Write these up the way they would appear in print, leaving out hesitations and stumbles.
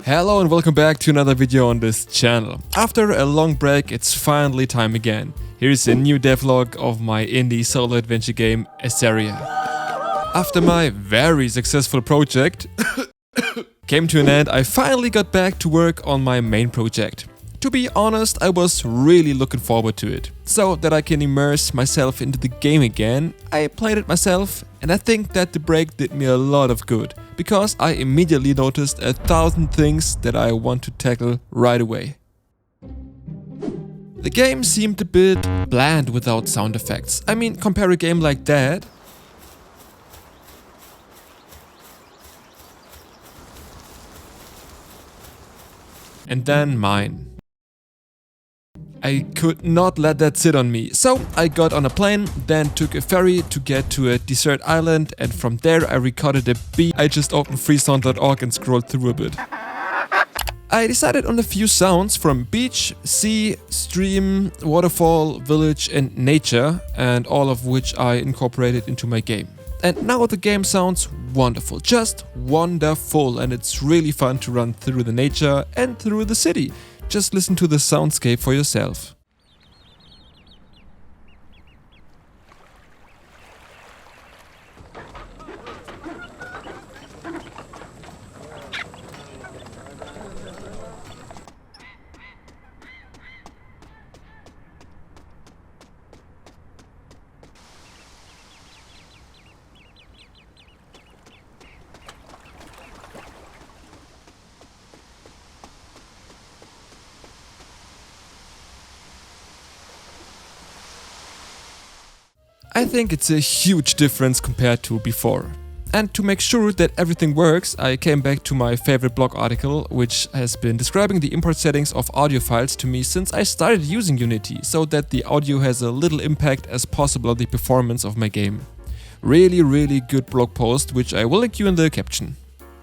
Hello and welcome back to another video on this channel. After a long break, it's finally time again. Here's a new devlog of my indie solo adventure game Azaryia. After my very successful project came to an end, I finally got back to work on my main project. To be honest, I was really looking forward to it. So that I can immerse myself into the game again, I played it myself, and I think that the break did me a lot of good, because I immediately noticed 1,000 things that I want to tackle right away. The game seemed a bit bland without sound effects. I mean, compare a game like that and then mine. I could not let that sit on me, so I got on a plane, then took a ferry to get to a desert island, and from there I recorded a beat. I just opened freesound.org and scrolled through a bit. I decided on a few sounds from beach, sea, stream, waterfall, village and nature, and all of which I incorporated into my game. And now the game sounds wonderful, just wonderful, and it's really fun to run through the nature and through the city. Just listen to the soundscape for yourself. I think it's a huge difference compared to before. And to make sure that everything works, I came back to my favorite blog article, which has been describing the import settings of audio files to me since I started using Unity, so that the audio has a little impact as possible on the performance of my game. Really good blog post, which I will link you in the caption.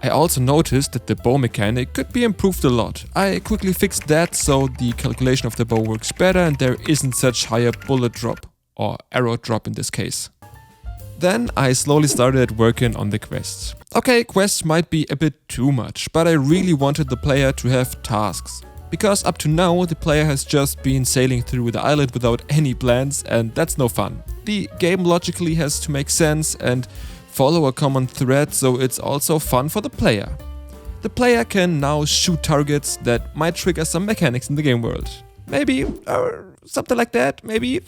I also noticed that the bow mechanic could be improved a lot. I quickly fixed that so the calculation of the bow works better and there isn't such higher bullet drop. Or arrow drop in this case. Then I slowly started working on the quests. Okay, quests might be a bit too much, but I really wanted the player to have tasks. Because up to now the player has just been sailing through the island without any plans, and that's no fun. The game logically has to make sense and follow a common thread, so it's also fun for the player. The player can now shoot targets that might trigger some mechanics in the game world. Maybe, or something like that, maybe.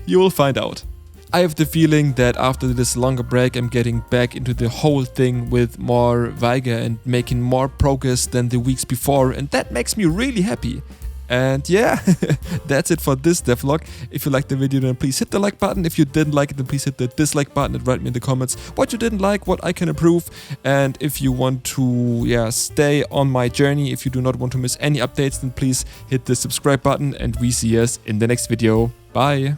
You will find out. I have the feeling that after this longer break I'm getting back into the whole thing with more vigor and making more progress than the weeks before, and that makes me really happy. And yeah, that's it for this devlog. If you liked the video, then please hit the like button. If you didn't like it, then please hit the dislike button and write me in the comments what you didn't like, what I can improve. And if you want to stay on my journey, if you do not want to miss any updates, then please hit the subscribe button, and we see us in the next video. Bye!